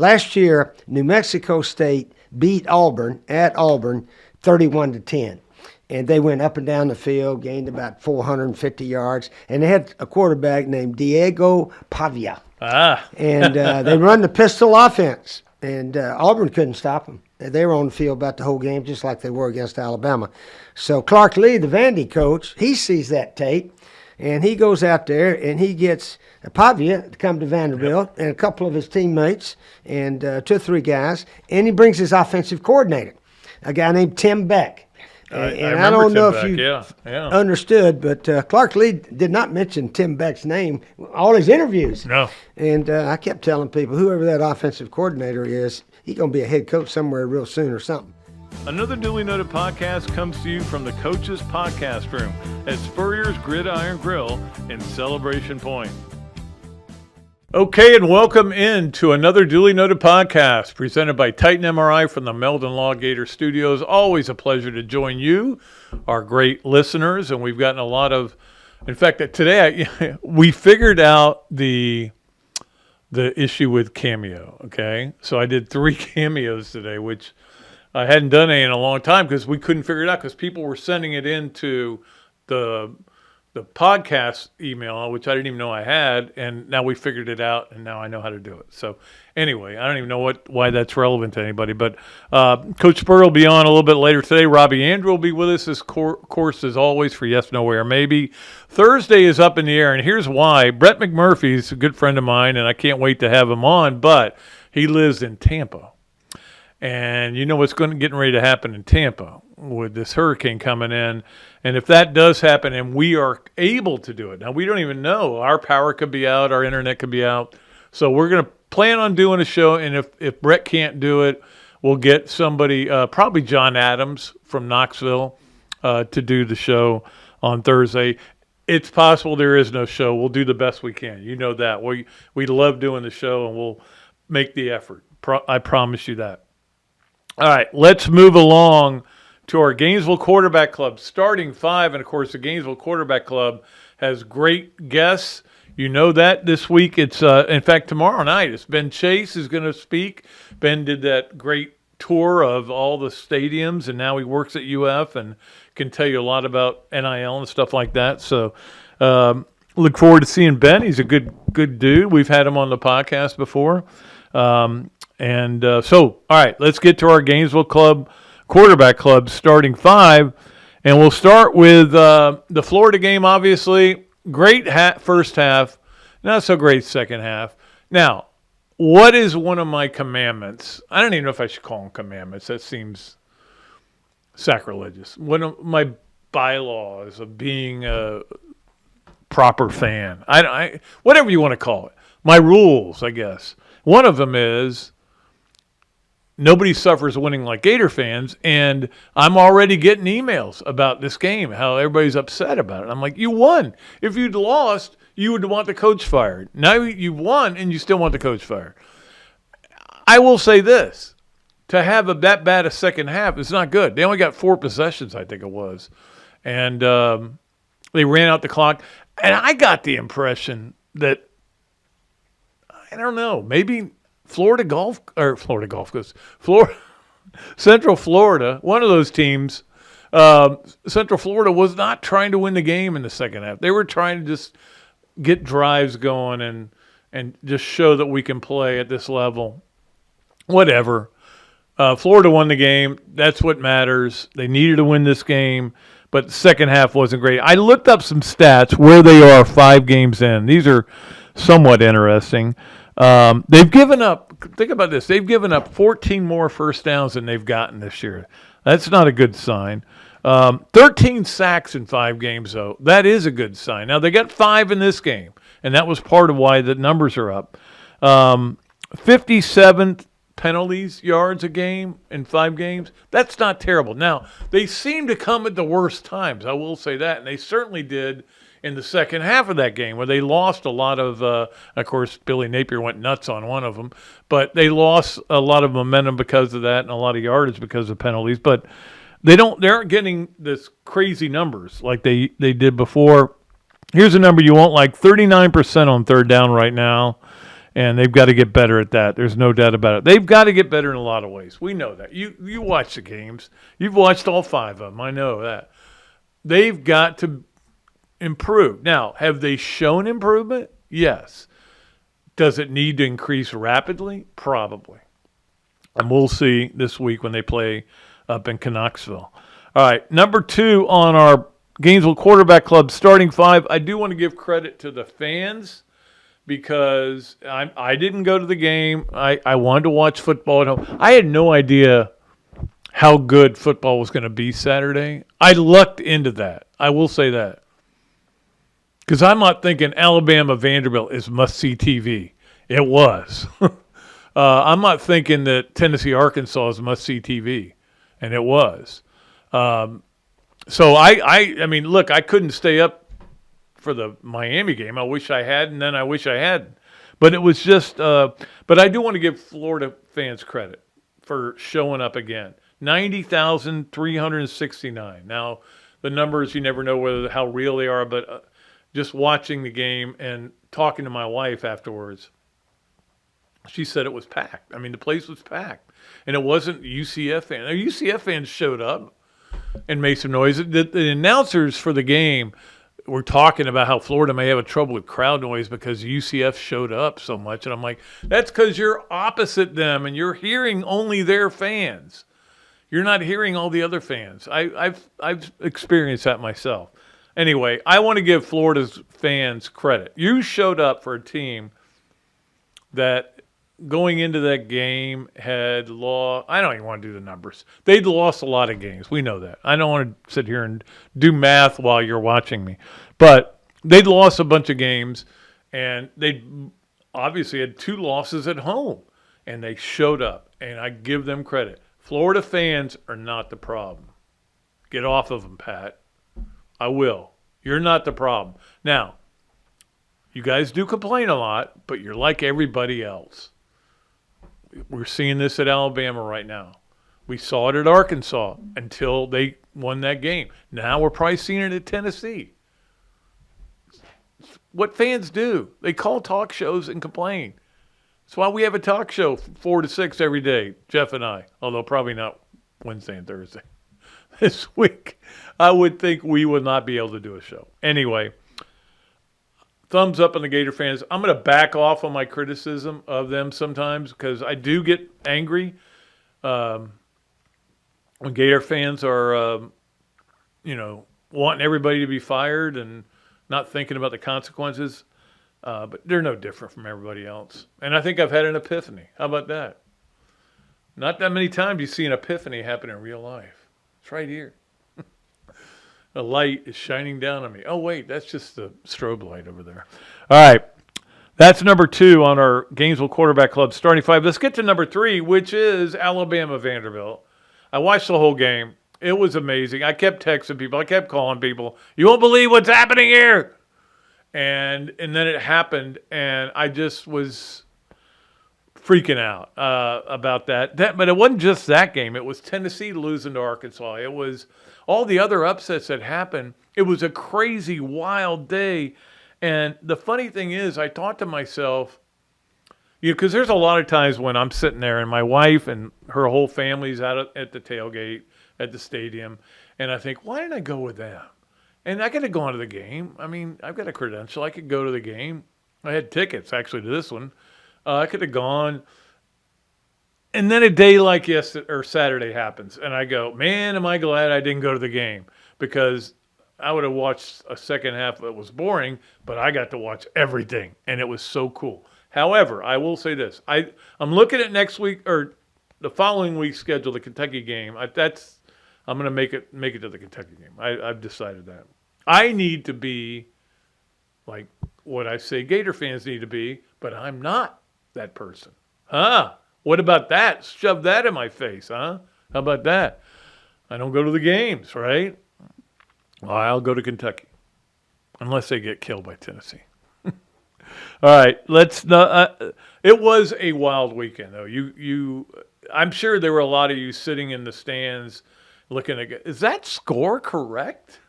Last year, New Mexico State beat Auburn at Auburn 31-10. And they went up and down the field, gained about 450 yards, and they had a quarterback named Diego Pavia. And they run the pistol offense, and Auburn couldn't stop them. They were on the field about the whole game, just like they were against Alabama. So Clark Lee, the Vandy coach, he sees that tape, and he goes out there, and he gets Pavia to come to Vanderbilt and a couple of his teammates and 2 or 3 guys, and he brings his offensive coordinator, a guy named Tim Beck. And I don't know if you understood, but Clark Lee did not mention Tim Beck's name all his interviews. No. And I kept telling people, whoever that offensive coordinator is, he's going to be a head coach somewhere real soon or something. Another Dooley Noted podcast comes to you from the Coach's Podcast Room at Spurrier's Gridiron Grill in Celebration Point. Okay, and welcome in to another Dooley Noted podcast presented by Titan MRI from the Meldon Law Gator Studios. Always a pleasure to join you, our great listeners, and we've gotten a lot of. In fact, today we figured out the issue with Cameo. Okay, so I did 3 cameos today, which I hadn't done any in a long time because we couldn't figure it out because people were sending it into the podcast email, which I didn't even know I had, and now we figured it out, and now I know how to do it. So anyway, I don't even know why that's relevant to anybody, but Coach Spurrier will be on a little bit later today. Robbie Andrew will be with us, of course, as always, for Yes, No, Where, Maybe. Thursday is up in the air, and here's why. Brett McMurphy's a good friend of mine, and I can't wait to have him on, but he lives in Tampa. And you know what's getting ready to happen in Tampa with this hurricane coming in. And if that does happen and we are able to do it, now we don't even know. Our power could be out. Our internet could be out. So we're going to plan on doing a show. And if Brett can't do it, we'll get somebody, probably John Adams from Knoxville, to do the show on Thursday. It's possible there is no show. We'll do the best we can. You know that. We love doing the show, and we'll make the effort. I promise you that. All right, let's move along to our Gainesville Quarterback Club starting 5. And, of course, the Gainesville Quarterback Club has great guests. You know that this week. It's, in fact, tomorrow night. It's Ben Chase is going to speak. Ben did that great tour of all the stadiums, and now he works at UF and can tell you a lot about NIL and stuff like that. So look forward to seeing Ben. He's a good dude. We've had him on the podcast before. So, all right, let's get to our Gainesville Quarterback Club starting 5. And we'll start with the Florida game, obviously. Great first half, not so great second half. Now, what is one of my commandments? I don't even know if I should call them commandments. That seems sacrilegious. One of my bylaws of being a proper fan. I whatever you want to call it. My rules, I guess. One of them is nobody suffers winning like Gator fans, and I'm already getting emails about this game, how everybody's upset about it. I'm like, you won. If you'd lost, you would want the coach fired. Now you won, and you still want the coach fired. I will say this. To have that bad a second half is not good. They only got 4 possessions, I think it was. And they ran out the clock. And I got the impression that, I don't know, maybe Central Florida, one of those teams, Central Florida was not trying to win the game in the second half. They were trying to just get drives going and just show that we can play at this level. Whatever. Florida won the game. That's what matters. They needed to win this game, but the second half wasn't great. I looked up some stats where they are 5 games in. These are somewhat interesting. They've given up, think about this, they've given up 14 more first downs than they've gotten this year. That's not a good sign. 13 sacks in 5 games, though. That is a good sign. Now, they got 5 in this game, and that was part of why the numbers are up. 57 penalties, yards a game in 5 games. That's not terrible. Now, they seem to come at the worst times. I will say that, and they certainly did in the second half of that game where they lost a lot of course, Billy Napier went nuts on one of them, but they lost a lot of momentum because of that and a lot of yardage because of penalties. But they aren't getting this crazy numbers like they did before. Here's a number you won't like, 39% on third down right now. And they've got to get better at that. There's no doubt about it. They've got to get better in a lot of ways. We know that. You watch the games. You've watched all 5 of them. I know that. They've got to improve. Now, have they shown improvement? Yes. Does it need to increase rapidly? Probably. And we'll see this week when they play up in Knoxville. All right, number 2 on our Gainesville Quarterback Club starting 5. I do want to give credit to the fans because I didn't go to the game. I wanted to watch football at home. I had no idea how good football was going to be Saturday. I lucked into that. I will say that. Because I'm not thinking Alabama Vanderbilt is must-see TV. It was. I'm not thinking that Tennessee Arkansas is must-see TV. And it was. So I mean, look, I couldn't stay up for the Miami game. I wish I had, and then I wish I hadn't. But it was just, but I do want to give Florida fans credit for showing up again. 90,369. Now, the numbers, you never know how real they are, but just watching the game and talking to my wife afterwards, she said it was packed. I mean, the place was packed. And it wasn't UCF fans. The UCF fans showed up and made some noise. The announcers for the game were talking about how Florida may have a trouble with crowd noise because UCF showed up so much. And I'm like, that's because you're opposite them and you're hearing only their fans. You're not hearing all the other fans. I've experienced that myself. Anyway, I want to give Florida's fans credit. You showed up for a team that going into that game had lost. I don't even want to do the numbers. They'd lost a lot of games. We know that. I don't want to sit here and do math while you're watching me. But they'd lost a bunch of games, and they obviously had 2 losses at home, and they showed up, and I give them credit. Florida fans are not the problem. Get off of them, Pat. I will. You're not the problem. Now, you guys do complain a lot, but you're like everybody else. We're seeing this at Alabama right now. We saw it at Arkansas until they won that game. Now we're probably seeing it at Tennessee. What fans do, they call talk shows and complain. That's why we have a talk show 4 to 6 every day, Jeff and I, although probably not Wednesday and Thursday. This week, I would think we would not be able to do a show. Anyway, thumbs up on the Gator fans. I'm going to back off on my criticism of them sometimes because I do get angry when Gator fans are, wanting everybody to be fired and not thinking about the consequences. But they're no different from everybody else. And I think I've had an epiphany. How about that? Not that many times you see an epiphany happen in real life. It's right here. A light is shining down on me. Oh, wait, that's just the strobe light over there. All right. That's number 2 on our Gainesville Quarterback Club starting 5. Let's get to number 3, which is Alabama Vanderbilt. I watched the whole game. It was amazing. I kept texting people. I kept calling people. You won't believe what's happening here. And then it happened, and I just was freaking out about that. But it wasn't just that game. It was Tennessee losing to Arkansas. It was all the other upsets that happened. It was a crazy, wild day. And the funny thing is, I thought to myself, because there's a lot of times when I'm sitting there and my wife and her whole family's out at the tailgate at the stadium, and I think, why didn't I go with them? And I could have gone to the game. I mean, I've got a credential. I could go to the game. I had tickets, actually, to this one. I could have gone. And then a day like Saturday happens, and I go, man, am I glad I didn't go to the game, because I would have watched a second half that was boring, but I got to watch everything, and it was so cool. However, I will say this. I'm looking at next week, or the following week's schedule, the Kentucky game. I'm going to make it to the Kentucky game. I've decided that. I need to be like what I say Gator fans need to be, but I'm not that person. What about that? Shove that in my face, huh? How about that? I don't go to the games, right? Well, I'll go to Kentucky, unless they get killed by Tennessee. All right, let's. It was a wild weekend, though. I'm sure there were a lot of you sitting in the stands looking at. Is that score correct?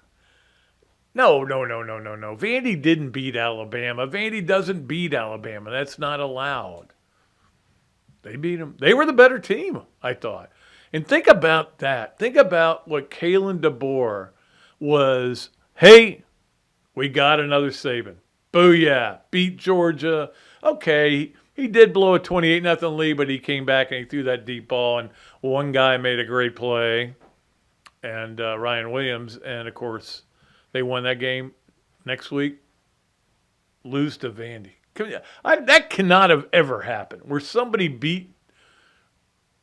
No. Vandy didn't beat Alabama. Vandy doesn't beat Alabama. That's not allowed. They beat them. They were the better team, I thought. And think about that. Think about what Kalen DeBoer was. Hey, we got another Saban. Booyah. Beat Georgia. Okay, he did blow a 28-0 lead, but he came back and he threw that deep ball, and one guy made a great play, and Ryan Williams. And, of course, they won that game. Next week, lose to Vandy. That cannot have ever happened, where somebody beat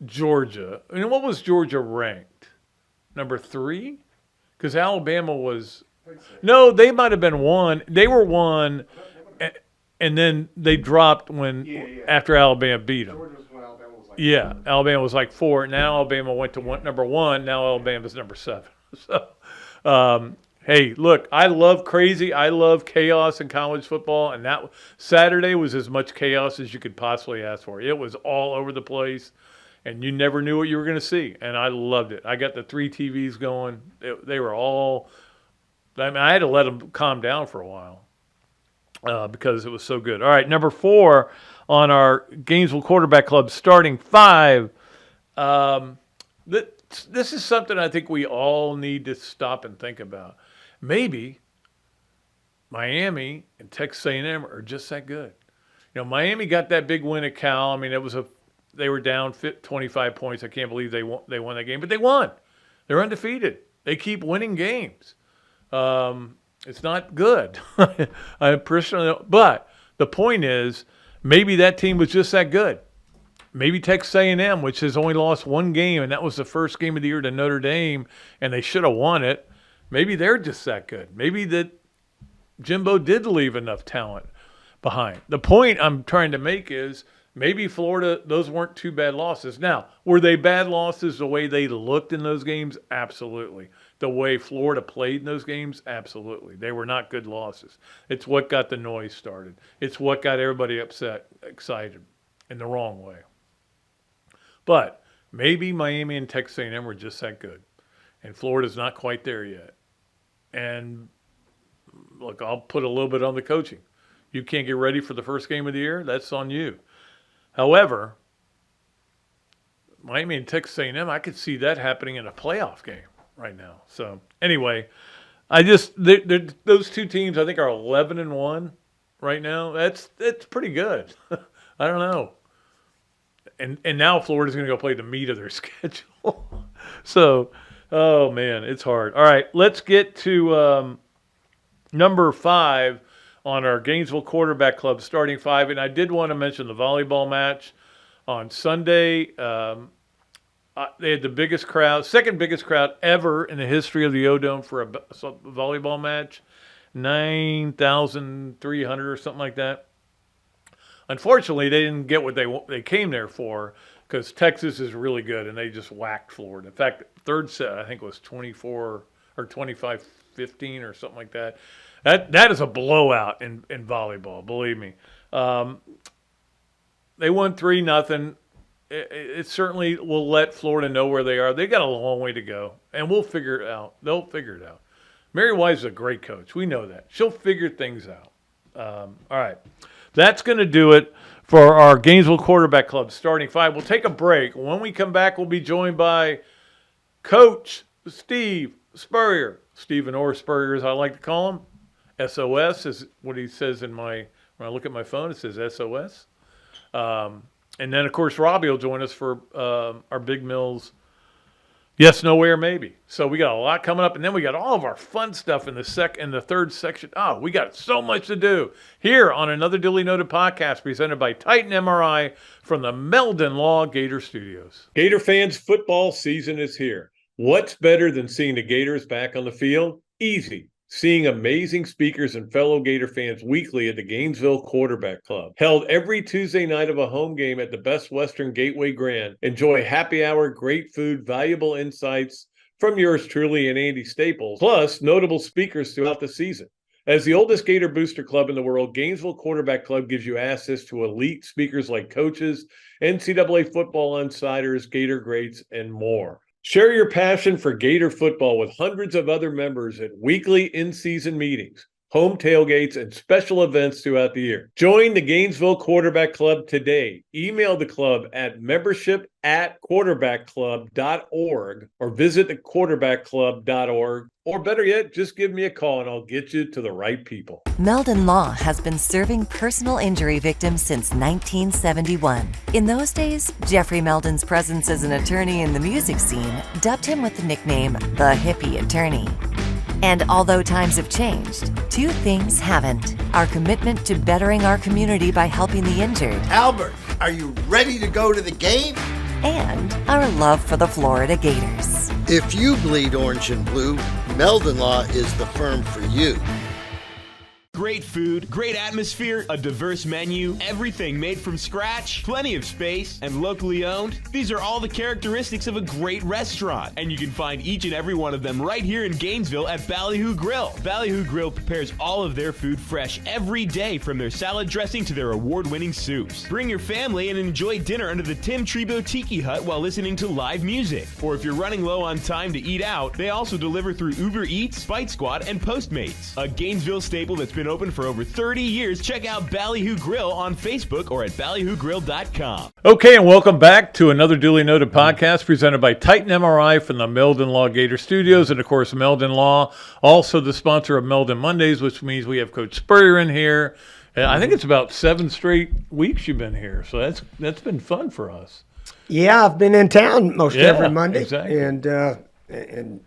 Georgia. I mean, what was Georgia ranked? Number 3? Because Alabama was – no, they might have been 1. They were 1, and then they dropped after Alabama beat them. Yeah, Alabama was like 4. Now Alabama went to number 1. Now Alabama's number 7. So, hey, look, I love chaos in college football, and that Saturday was as much chaos as you could possibly ask for. It was all over the place, and you never knew what you were going to see, and I loved it. I got the 3 TVs going. They were all – I mean, I had to let them calm down for a while because it was so good. All right, number 4 on our Gainesville Quarterback Club starting 5. This is something I think we all need to stop and think about. Maybe Miami and Texas A&M are just that good. You know, Miami got that big win at Cal. I mean, they were down 25 points. I can't believe they won that game, but they won. They're undefeated. They keep winning games. It's not good. I personally, but the point is, maybe that team was just that good. Maybe Texas A&M, which has only lost 1 game, and that was the first game of the year to Notre Dame, and they should have won it. Maybe they're just that good. Maybe that Jimbo did leave enough talent behind. The point I'm trying to make is maybe Florida, those weren't 2 bad losses. Now, were they bad losses the way they looked in those games? Absolutely. The way Florida played in those games? Absolutely. They were not good losses. It's what got the noise started. It's what got everybody excited in the wrong way. But maybe Miami and Texas A&M were just that good, and Florida's not quite there yet. And, look, I'll put a little bit on the coaching. You can't get ready for the first game of the year, that's on you. However, Miami and Texas A&M, I could see that happening in a playoff game right now. So, anyway, those 2 teams I think are 11-1 right now. That's pretty good. I don't know. And now Florida's going to go play the meat of their schedule. So, oh, man, it's hard. All right, let's get to number 5 on our Gainesville Quarterback Club starting 5. And I did want to mention the volleyball match on Sunday. They had the biggest crowd, second biggest crowd ever in the history of the O-Dome for a volleyball match, 9,300 or something like that. Unfortunately, they didn't get what they came there for because Texas is really good, and they just whacked Florida. In fact, third set, I think, was 24 or 25-15 or something like that. That is a blowout in volleyball, believe me. They won 3-0. It certainly will let Florida know where they are. They got a long way to go, and we'll figure it out. They'll figure it out. Mary Wise is a great coach. We know that. She'll figure things out. All right. That's going to do it for our Gainesville Quarterback Club starting 5. We'll take a break. When we come back, we'll be joined by Coach Steve Spurrier. Stephen or Spurrier, as I like to call him. SOS is what he says when I look at my phone, it says SOS. And then, of course, Robbie will join us for our Big Mills Yes, Nowhere, Maybe. So we got a lot coming up, and then we got all of our fun stuff in the third section. Oh, we got so much to do here on another Dooley Noted podcast presented by Titan MRI from the Meldon Law Gator Studios. Gator fans, football season is here. What's better than seeing the Gators back on the field? Easy. Seeing amazing speakers and fellow Gator fans weekly at the Gainesville Quarterback Club. Held every Tuesday night of a home game at the Best Western Gateway Grand. Enjoy happy hour, great food, valuable insights from yours truly and Andy Staples, plus notable speakers throughout the season. As the oldest Gator booster club in the world, Gainesville Quarterback Club gives you access to elite speakers like coaches, NCAA football insiders, Gator greats, and more. Share your passion for Gator football with hundreds of other members at weekly in-season meetings, home tailgates, and special events throughout the year. Join the Gainesville Quarterback Club today. Email the club at membership@quarterbackclub.org or visit thequarterbackclub.org. Or better yet, just give me a call and I'll get you to the right people. Meldon Law has been serving personal injury victims since 1971. In those days, Jeffrey Meldon's presence as an attorney in the music scene dubbed him with the nickname the hippie attorney. And although times have changed, two things haven't: our commitment to bettering our community by helping the injured, Albert, are you ready to go to the game? and our love for the Florida Gators. If you bleed orange and blue, Meldon Law is the firm for you. Great food, great atmosphere, a diverse menu, everything made from scratch, plenty of space, and locally owned. These are all the characteristics of a great restaurant, and you can find each and every one of them right here in Gainesville at Ballyhoo Grill. Ballyhoo Grill prepares all of their food fresh every day, from their salad dressing to their award-winning soups. Bring your family and enjoy dinner under the Tim Trebo Tiki Hut while listening to live music. Or if you're running low on time to eat out, they also deliver through Uber Eats, Bite Squad, and Postmates. A Gainesville staple that's been open for over 30 years. Check out Ballyhoo Grill on Facebook or at ballyhoogrill.com. Okay, and welcome back to another duly noted podcast presented by Titan MRI from the Meldon Law Gator Studios, and of course Meldon Law, also the sponsor of Meldon Mondays, which means we have Coach Spurrier in here. I think it's about 7 straight weeks you've been here, so that's been fun for us. Yeah, I've been in town most every Monday, exactly. and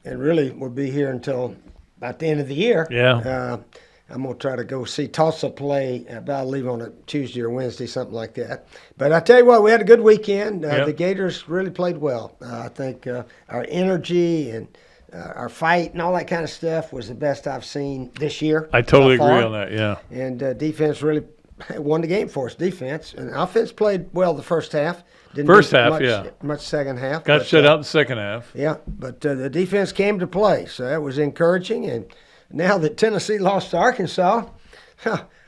really we'll be here until about the end of the year. Yeah. I'm going to try to go see Tulsa play. I'll leave on a Tuesday or Wednesday, something like that. But I tell you what, we had a good weekend. The Gators really played well. I think our energy and our fight and all that kind of stuff was the best I've seen this year. I totally agree on that, yeah. And defense really won the game for us, defense. And offense played well the first half. Didn't do much second half. Got shut out in the second half. Yeah, but the defense came to play, so that was encouraging. And now that Tennessee lost to Arkansas,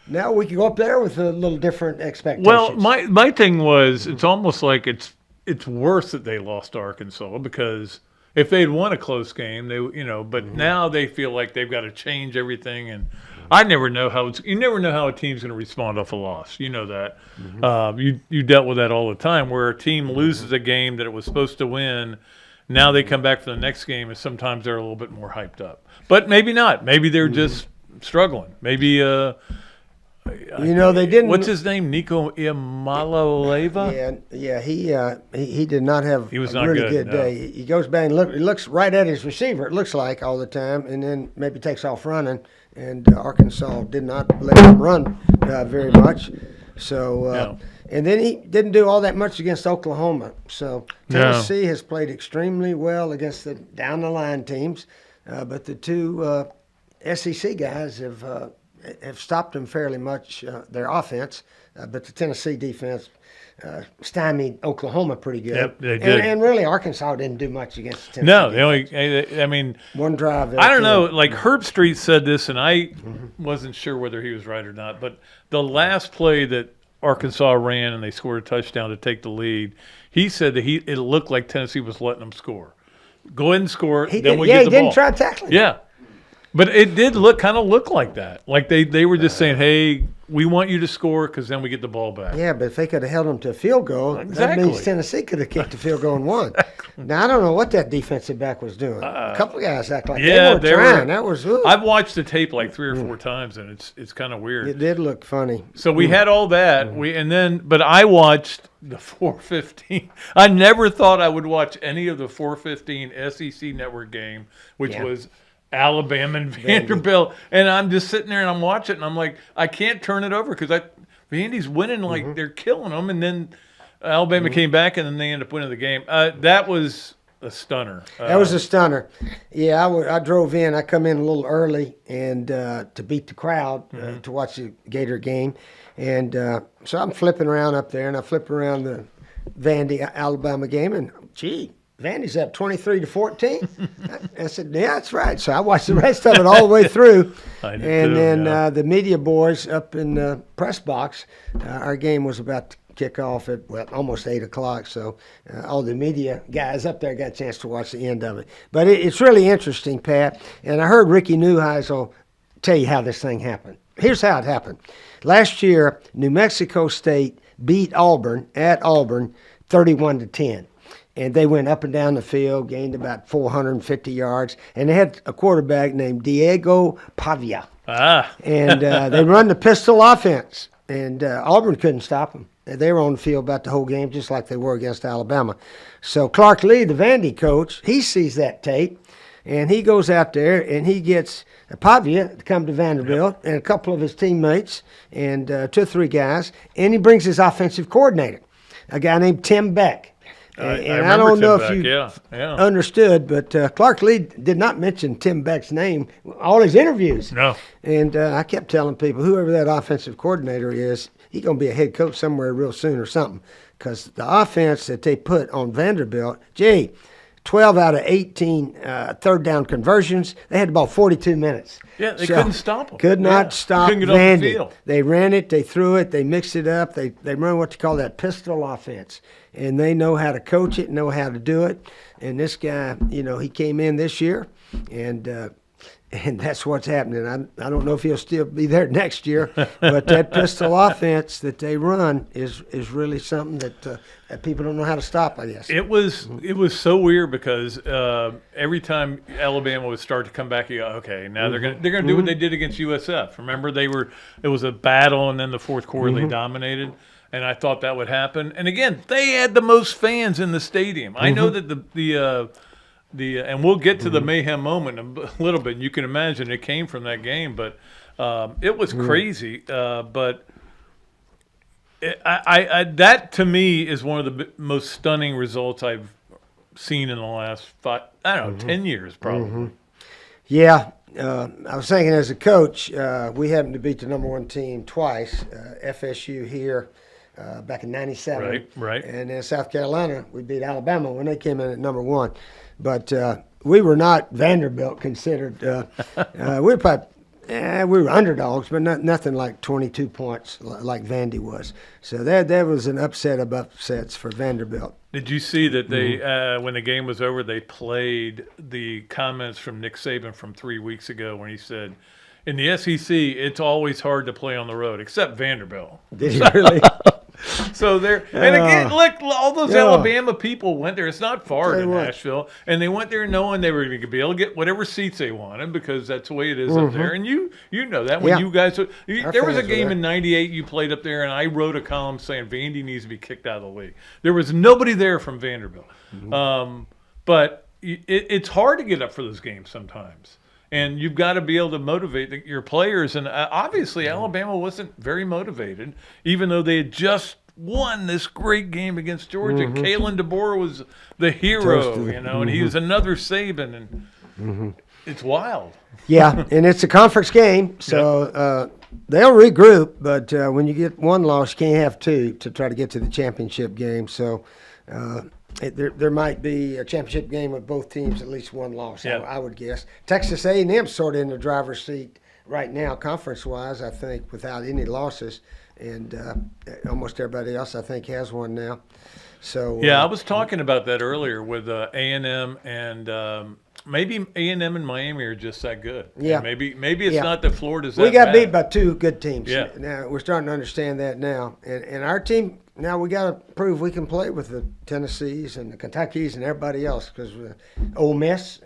now we can go up there with a little different expectations. Well, my thing was, it's almost like it's worse that they lost to Arkansas, because if they'd won a close game, but now they feel like they've got to change everything, and you never know how a team's going to respond off a loss. You know that. You dealt with that all the time, where a team loses a game that it was supposed to win. Now they come back for the next game, and sometimes they're a little bit more hyped up. But maybe not. Maybe they're just struggling. Maybe they didn't. What's his name? Nico Iamaleava? Yeah. He did not have a really good day. He goes back and looks right at his receiver, it looks like, all the time, and then maybe takes off running. And Arkansas did not let him run very much. So. And then he didn't do all that much against Oklahoma. So Tennessee has played extremely well against the down-the-line teams. But the two SEC guys have stopped them fairly much, their offense. But the Tennessee defense stymied Oklahoma pretty good. Yep, they did. And really, Arkansas didn't do much against Tennessee. No, they only, one drive. I don't know, like Herb Street said this, and I wasn't sure whether he was right or not, but the last play that Arkansas ran and they scored a touchdown to take the lead, he said that it looked like Tennessee was letting them score. Go ahead and score, then we get the ball. He didn't try tackling. Yeah. But it did kind of look like that. Like they were just saying, hey, we want you to score because then we get the ball back. Yeah, but if they could have held them to a field goal, that means Tennessee could have kicked the field goal and won. Exactly. Now, I don't know what that defensive back was doing. A couple of guys act like they weren't trying. That was I've watched the tape like 3 or 4 times, and it's kind of weird. It did look funny. So we had all that. But I watched the 4:15. I never thought I would watch any of the 4:15 SEC Network game, which was Alabama and Vanderbilt, and I'm just sitting there and I'm watching, and I'm like, I can't turn it over because Vandy's winning, like they're killing them, and then Alabama came back, and then they ended up winning the game. That was a stunner. That was a stunner. Yeah, I drove in. I come in a little early and to beat the crowd to watch the Gator game, and so I'm flipping around up there, and I flip around the Vandy Alabama game, and gee, Vandy's up 23-14. I said, yeah, that's right. So I watched the rest of it all the way through. And then the media boys up in the press box, our game was about kickoff at almost 8 o'clock. So all the media guys up there got a chance to watch the end of it. But it's really interesting, Pat. And I heard Ricky Neuheisel tell you how this thing happened. Here's how it happened. Last year, New Mexico State beat Auburn at Auburn 31-10. And they went up and down the field, gained about 450 yards, and they had a quarterback named Diego Pavia. And they run the pistol offense, and Auburn couldn't stop them. They were on the field about the whole game, just like they were against Alabama. So Clark Lee, the Vandy coach, he sees that tape, and he goes out there, and he gets Pavia to come to Vanderbilt and a couple of his teammates and 2 or 3 guys, and he brings his offensive coordinator, a guy named Tim Beck. And I don't know if you understood, but Clark Lee did not mention Tim Beck's name all his interviews. No. And I kept telling people, whoever that offensive coordinator is, he's going to be a head coach somewhere real soon or something. Because the offense that they put on Vanderbilt, 12 out of 18 third down conversions. They had about 42 minutes. Yeah, they couldn't stop them. Could not stop couldn't get off the Vandy. field. They ran it, they threw it, they mixed it up. They run what you call that pistol offense. And they know how to coach it, know how to do it. And this guy, he came in this year, and that's what's happening. I don't know if he'll still be there next year, but that pistol offense that they run is really something that people don't know how to stop, I guess. It was so weird because every time Alabama would start to come back, you go, okay, now they're gonna do what they did against USF. Remember, it was a battle, and then the fourth quarter they dominated. And I thought that would happen. And again, they had the most fans in the stadium. I know that and we'll get to the Mayhem moment in a little bit. And you can imagine it came from that game, but it was crazy. But that to me is one of the most stunning results I've seen in the last 10 years probably. Yeah. I was thinking as a coach, we happened to beat the number 1 team twice, FSU here. Back in '97, right, and in South Carolina, we beat Alabama when they came in at number 1. But we were not Vanderbilt considered. We were underdogs, but nothing like 22 points like Vandy was. So that was an upset of upsets for Vanderbilt. Did you see that they, when the game was over, they played the comments from Nick Saban from 3 weeks ago when he said, in the SEC, it's always hard to play on the road, except Vanderbilt. Did he really? So and again, look, all those Alabama people went there. It's not far to Nashville, and they went there knowing they were going to be able to get whatever seats they wanted because that's the way it is up there. And you know that when you guys, there was a game in '98 you played up there, and I wrote a column saying Vandy needs to be kicked out of the league. There was nobody there from Vanderbilt, but it's hard to get up for those games sometimes. And you've got to be able to motivate your players. And obviously, Alabama wasn't very motivated, even though they had just won this great game against Georgia. Kalen DeBoer was the hero, and he was another Saban. And it's wild. Yeah, and it's a conference game, so they'll regroup. But when you get one loss, you can't have 2 to try to get to the championship game. So there might be a championship game with both teams at least 1 loss. I would guess. Texas A&M sort of in the driver's seat right now, conference-wise. I think without any losses, and almost everybody else I think has one now. So I was talking about that earlier with A&M and. Maybe A&M and Miami are just that good. Yeah. And maybe it's not that Florida's that We got bad. beat by 2 good teams. Yeah. Now we're starting to understand that now. And our team, now we got to prove we can play with the Tennessees and the Kentuckys and everybody else because Ole Miss,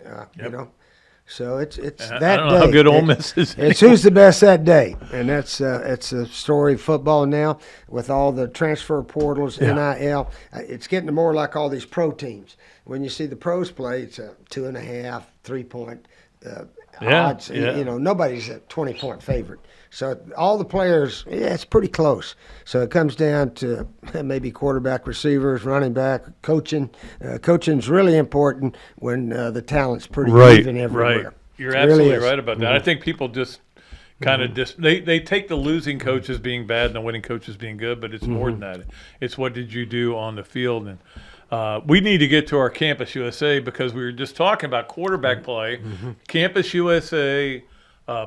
So it's that day. I don't know how good Ole Miss is. It's who's the best that day. And it's a story of football now with all the transfer portals, NIL. It's getting more like all these pro teams. When you see the pros play, it's a 2.5, 3-point odds. Nobody's a 20-point favorite. So all the players, it's pretty close. So it comes down to maybe quarterback, receivers, running back, coaching. Coaching's really important when the talent's pretty even everywhere. Right. You're absolutely right about that. I think people just kind of they take the losing coaches being bad and the winning coaches being good, but it's more than that. It's what did you do on the field. And we need to get to our Campus USA because we were just talking about quarterback play. Campus USA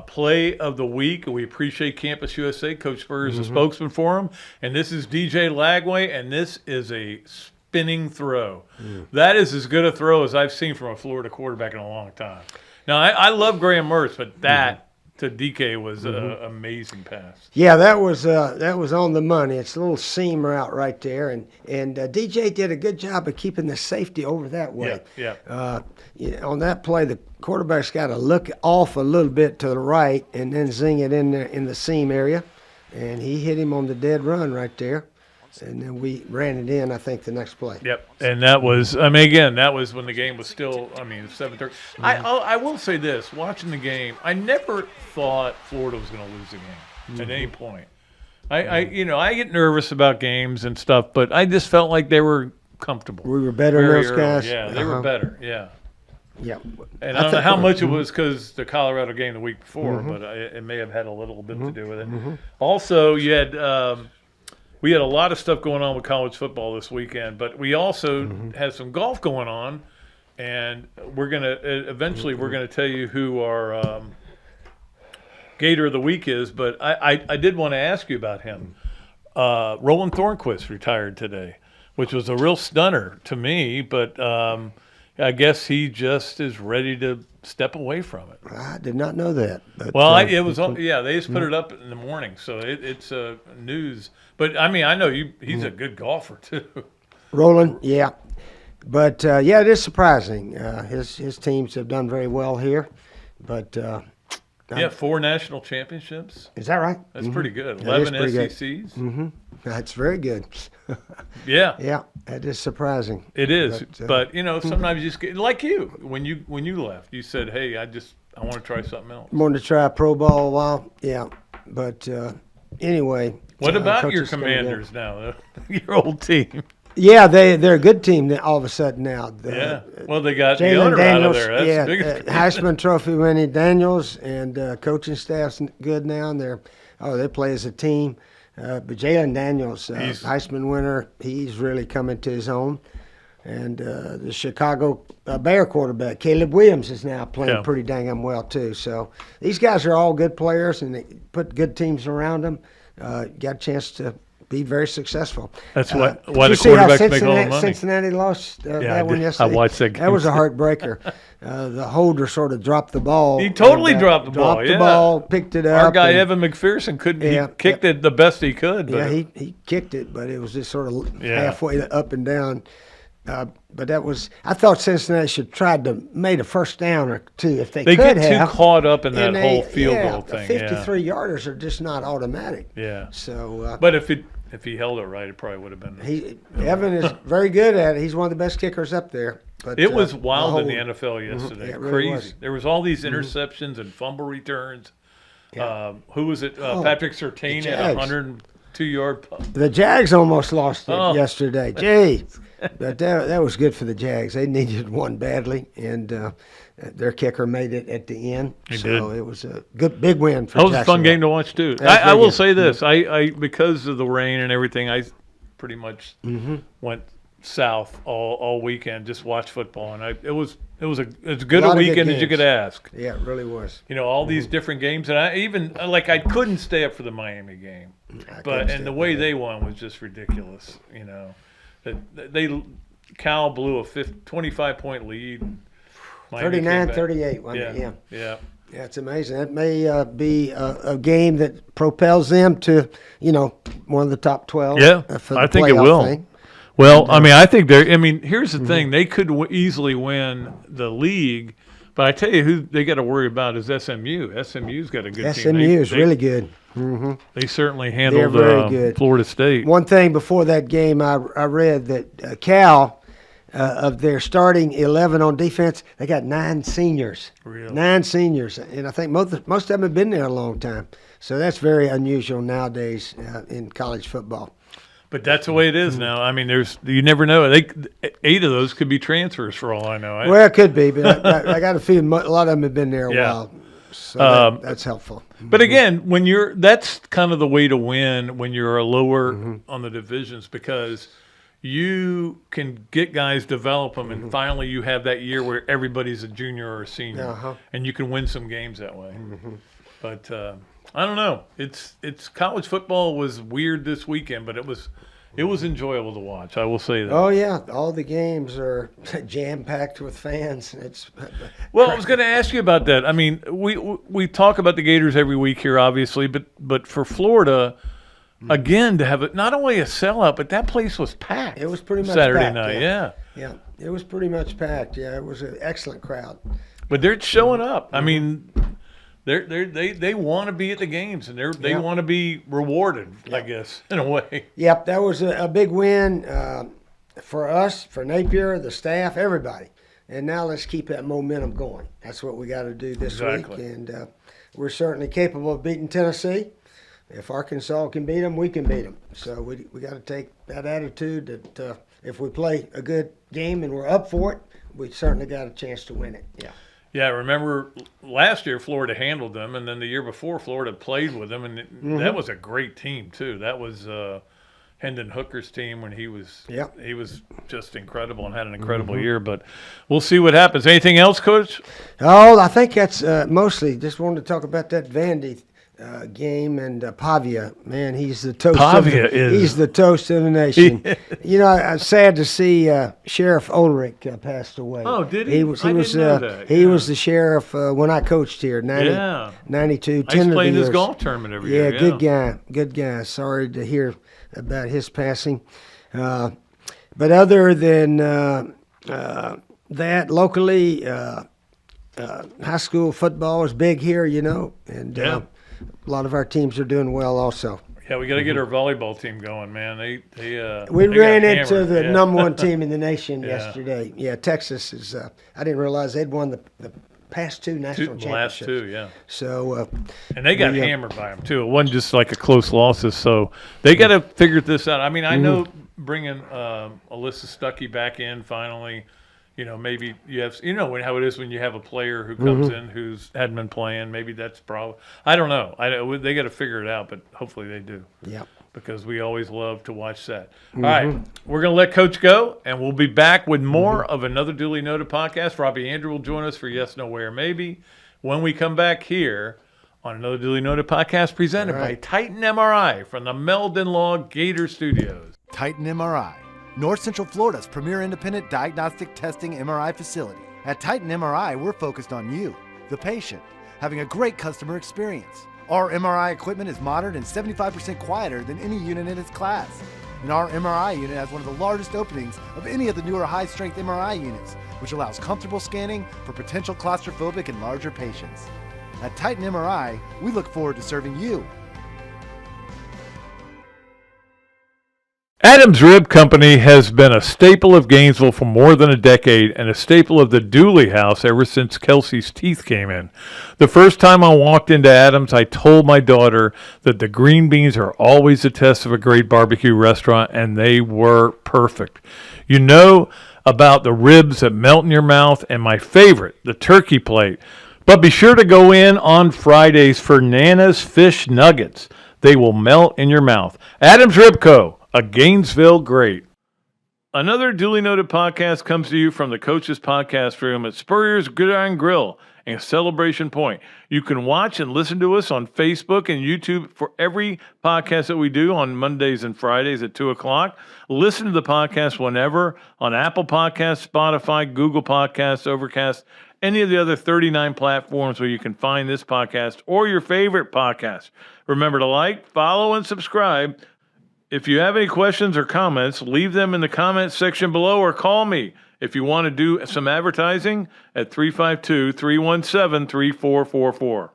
play of the week. We appreciate Campus USA. Coach Spurrier is a spokesman for him. And this is DJ Lagway, and this is a spinning throw. That is as good a throw as I've seen from a Florida quarterback in a long time. Now, I love Graham Mertz, but that to DK was an amazing pass. Yeah, that was on the money. It's a little seam route right there, and DJ did a good job of keeping the safety over that way. Yeah. On that play, the quarterback's got to look off a little bit to the right and then zing it in there in the seam area, and he hit him on the dead run right there. And then we ran it in, I think, the next play. Yep. And that was, again, that was when the game was still, 7:30. I will say this, watching the game, I never thought Florida was going to lose the game at any point. I get nervous about games and stuff, but I just felt like they were comfortable. We were better than those guys. Yeah, they were better, yeah. Yeah. And I don't know how much it was because the Colorado game the week before, but it may have had a little bit to do with it. Also, you had we had a lot of stuff going on with college football this weekend, but we also had some golf going on, and we're gonna eventually we're gonna tell you who our Gator of the week is. But I did want to ask you about him. Roland Thornquist retired today, which was a real stunner to me, but I guess he just is ready to step away from it. I did not know that. But, it was they just put it up in the morning, so it's news. But I know he's a good golfer too. Roland, yeah, but it is surprising. His teams have done very well here, but 4 national championships. Is that right? That's pretty good. That is 11 pretty good. SECs. That's very good. Yeah, that is surprising. it is. But sometimes you just get like you when you left. You said, "Hey, I want to try something else." Wanted to try pro ball a while, yeah, but anyway. What about Coach your is coming Commanders now? Your old team. Yeah, they're a good team all of a sudden now. Well, they got the Jalen owner Daniels, out of there. That's the biggest. Heisman Trophy winning Daniels, and coaching staff's good now. And they play as a team. But Jalen Daniels, Heisman winner, he's really coming to his own. And the Chicago Bear quarterback, Caleb Williams, is now playing pretty dang well too. So these guys are all good players, and they put good teams around them. Got a chance to be very successful. That's why the quarterbacks make all the money. Cincinnati lost that one yesterday. I watched that game. That was a heartbreaker. The holder sort of dropped the ball. He totally dropped the ball. Dropped the ball, picked it up. Our guy Evan McPherson couldn't. He kicked it the best he could. But he kicked it, but it was just sort of halfway up and down. But that was. I thought Cincinnati should try to made a first down or two if they could have. They get too caught up in that whole field goal thing. 53-yarders are just not automatic. Yeah. So. But if he held it right, it probably would have been. Evan is very good at it. He's one of the best kickers up there. But it was wild in the NFL yesterday. Yeah, it really crazy. was. There was all these interceptions and fumble returns. Yeah. Who was it? Patrick Surtain at 102-yard punt. The Jags almost lost it yesterday. Gee. But that was good for the Jags. They needed one badly, and their kicker made it at the end. It was a big win for Jacksonville. That was a fun game to watch too. I will say this: I because of the rain and everything, I pretty much went south all weekend, just watched football, and it was as good a weekend as you could ask. Yeah, it really was. All these different games, and I couldn't stay up for the Miami game, and the way they won was just ridiculous. Cal blew a 25-point lead. 39-38. Yeah, it's amazing. That may be a game that propels them to, one of the top 12. Yeah, for the I think it will. thing. Well, I think they're. Here's the thing: they could easily win the league, but I tell you who they got to worry about is SMU. SMU's got a good team. SMU is really good. They certainly handled very good. Florida State. One thing before that game, I read that Cal, of their starting 11 on defense, they got 9 seniors. Really? 9 seniors, and I think most of them have been there a long time. So that's very unusual nowadays in college football. But that's the way it is now. You never know. 8 of those could be transfers for all I know. Well, it could be, but I got a feeling a lot of them have been there a while. So that's helpful. But again, that's kind of the way to win when you're a lower on the divisions, because you can get guys, develop them, and finally you have that year where everybody's a junior or a senior, and you can win some games that way. But I don't know. It's college football was weird this weekend, but it was enjoyable to watch. I will say that. Oh yeah, all the games are jam packed with fans. Well, I was going to ask you about that. I mean, we talk about the Gators every week here, obviously, but for Florida. Again, to have not only a sellout, but that place was packed. It was pretty much Saturday packed, night, yeah, it was pretty much packed. Yeah, it was an excellent crowd. But they're showing up. I mean, they want to be at the games, and they want to be rewarded, I guess, in a way. Yep, that was a big win for us, for Napier, the staff, everybody. And now let's keep that momentum going. That's what we got to do this week, and we're certainly capable of beating Tennessee. If Arkansas can beat them, we can beat them. So we got to take that attitude that if we play a good game and we're up for it, we certainly got a chance to win it. Yeah. Yeah, remember last year Florida handled them, and then the year before Florida played with them, and that was a great team too. That was Hendon Hooker's team when he was just incredible and had an incredible year. But we'll see what happens. Anything else, Coach? Oh, I think that's mostly just wanted to talk about that Vandy game and Pavia. Man, he's the toast. He's the toast of the nation. You know, I'm sad to see Sheriff Ulrich passed away. Oh, did he? He was the sheriff when I coached here. 92. I used to play in his golf tournament every year. Good guy. Sorry to hear about his passing. But other than that, locally, high school football is big here, you know, and a lot of our teams are doing well also. Yeah, we got to get our volleyball team going, man. We ran into the number one team in the nation yesterday. Yeah, Texas is. I didn't realize they'd won the past two national championships. Last two, yeah. So. And they got hammered by them too. It wasn't just like a close losses. So they got to figure this out. I mean, I know bringing Alyssa Stuckey back in finally. You know, maybe you have, how it is when you have a player who comes in who's hadn't been playing. Maybe that's probably, I don't know. They got to figure it out, but hopefully they do. Yeah. Because we always love to watch that. All right, we're going to let Coach go, and we'll be back with more of another duly noted podcast. Robbie Andrew will join us for Yes, No, Where, Maybe when we come back here on another duly noted podcast presented by Titan MRI from the Meldon Law Gator Studios. Titan MRI. North Central Florida's premier independent diagnostic testing MRI facility. At Titan MRI, we're focused on you, the patient, having a great customer experience. Our MRI equipment is modern and 75% quieter than any unit in its class. And our MRI unit has one of the largest openings of any of the newer high-strength MRI units, which allows comfortable scanning for potential claustrophobic and larger patients. At Titan MRI, we look forward to serving you. Adams Rib Company has been a staple of Gainesville for more than a decade and a staple of the Dooley house ever since Kelsey's teeth came in. The first time I walked into Adams, I told my daughter that the green beans are always a test of a great barbecue restaurant, and they were perfect. You know about the ribs that melt in your mouth, and my favorite, the turkey plate. But be sure to go in on Fridays for Nana's Fish Nuggets. They will melt in your mouth. Adams Rib Co., a Gainesville great. Another duly noted podcast comes to you from the Coach's Podcast Room at Spurrier's Gridiron Grill and Celebration Point. You can watch and listen to us on Facebook and YouTube for every podcast that we do on Mondays and Fridays at 2 o'clock. Listen to the podcast whenever on Apple Podcasts, Spotify, Google Podcasts, Overcast, any of the other 39 platforms where you can find this podcast or your favorite podcast. Remember to like, follow, and subscribe. If you have any questions or comments, leave them in the comments section below or call me if you want to do some advertising at 352-317-3444.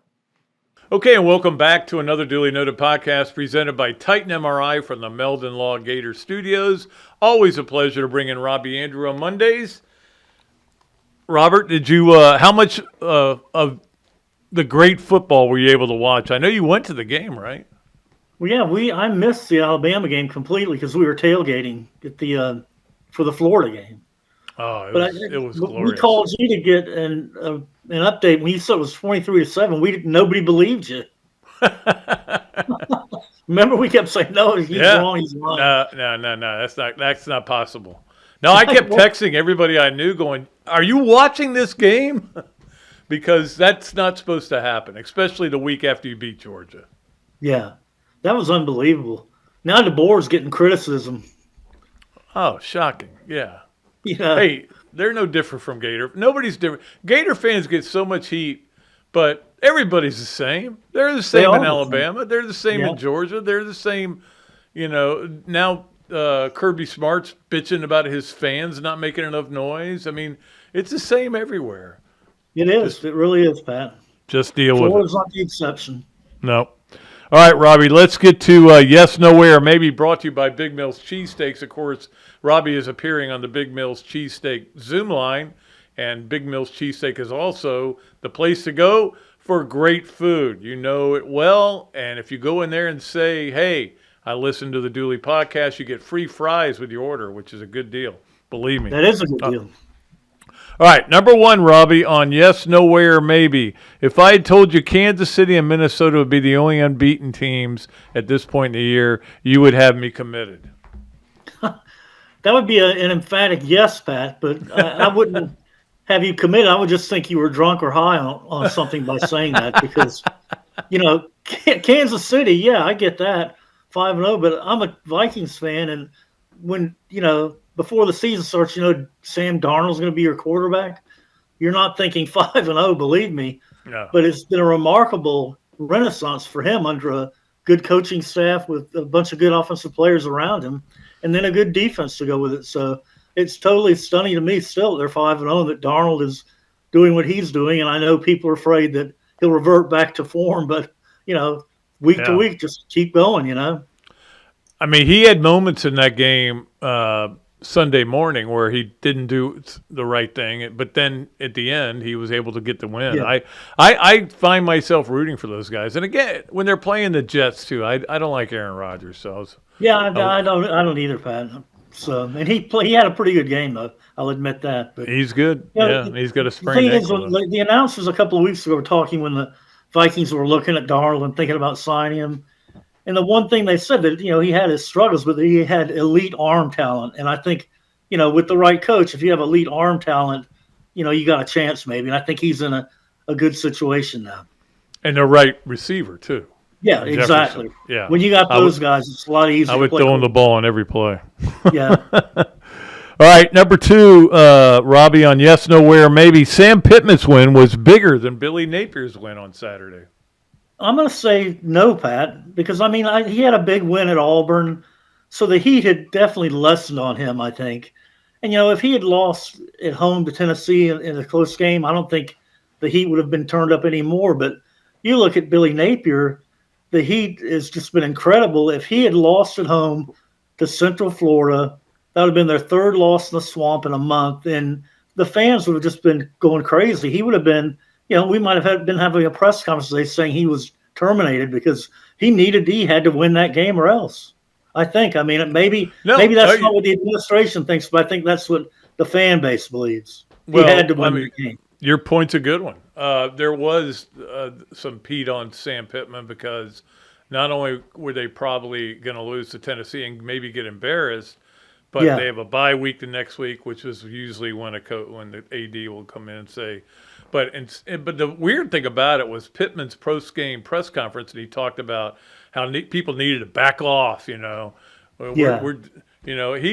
Okay, and welcome back to another duly noted podcast presented by Titan MRI from the Meldon Law Gator Studios. Always a pleasure to bring in Robbie Andrew on Mondays. Robert, did you how much of the great football were you able to watch? I know you went to the game, right? Well, yeah, I missed the Alabama game completely because we were tailgating at the for the Florida game. Oh, it was glorious. We called you to get an update when you said it was 23-7. Nobody believed you. Remember, we kept saying, no, he's wrong, he's wrong. No. That's not possible. No, I kept texting everybody I knew going, are you watching this game? Because that's not supposed to happen, especially the week after you beat Georgia. Yeah, that was unbelievable. Now DeBoer's getting criticism. Oh, shocking. Yeah. Yeah. Hey, they're no different from Gator. Nobody's different. Gator fans get so much heat, but everybody's the same. They're the same in Alabama. They're the same in Georgia. They're the same, now Kirby Smart's bitching about his fans not making enough noise. I mean, it's the same everywhere. It is. It really is, Pat. Just deal with it. Florida's not the exception. No. All right, Robbie, let's get to Yes, Nowhere, maybe brought to you by Big Mills Cheesesteaks. Of course, Robbie is appearing on the Big Mills Cheesesteak Zoom line, and Big Mills Cheesesteak is also the place to go for great food. You know it well, and if you go in there and say, hey, I listened to the Dooley podcast, you get free fries with your order, which is a good deal. Believe me. That is a good deal. All right, number one, Robbie, on Yes, Nowhere, Maybe. If I had told you Kansas City and Minnesota would be the only unbeaten teams at this point in the year, you would have me committed. That would be an emphatic yes, Pat, but I wouldn't have you committed. I would just think you were drunk or high on something by saying that because, Kansas City, yeah, I get that, 5-0, but I'm a Vikings fan, and when, before the season starts, Sam Darnold's going to be your quarterback. You're not thinking 5-0, believe me. No. But it's been a remarkable renaissance for him under a good coaching staff with a bunch of good offensive players around him, and then a good defense to go with it. So it's totally stunning to me still they're 5-0, that Darnold is doing what he's doing. And I know people are afraid that he'll revert back to form, but, week to week, just keep going, I mean, he had moments in that game Sunday morning where he didn't do the right thing, but then at the end he was able to get the win. Yeah. I find myself rooting for those guys, and again when they're playing the Jets too, I don't like Aaron Rodgers, so I don't either, Pat. So and he had a pretty good game though. I'll admit that. But he's good. He's got a sprained ankle. The announcers a couple of weeks ago were talking when the Vikings were looking at Darnold and thinking about signing him. And the one thing they said that, he had his struggles, but he had elite arm talent. And I think, with the right coach, if you have elite arm talent, you got a chance maybe. And I think he's in a good situation now. And the right receiver, too. Yeah, exactly. Yeah. When you got those guys, it's a lot easier. I would throw him the ball on every play. Yeah. All right, number two, Robbie, on Yes, Nowhere, Maybe. Sam Pittman's win was bigger than Billy Napier's win on Saturday. I'm going to say no, Pat, because, he had a big win at Auburn, so the heat had definitely lessened on him, I think. And, if he had lost at home to Tennessee in a close game, I don't think the heat would have been turned up anymore. But you look at Billy Napier, the heat has just been incredible. If he had lost at home to Central Florida, that would have been their third loss in the swamp in a month, and the fans would have just been going crazy. He would have been we might have been having a press conference today saying he was terminated because he had to win that game or else. I think. Maybe that's not what the administration thinks, but I think that's what the fan base believes. He had to win the game. Your point's a good one. There was some Pete on Sam Pittman because not only were they probably going to lose to Tennessee and maybe get embarrassed, but they have a bye week the next week, which is usually when the AD will come in and say. But the weird thing about it was Pittman's post-game press conference, and he talked about how people needed to back off. He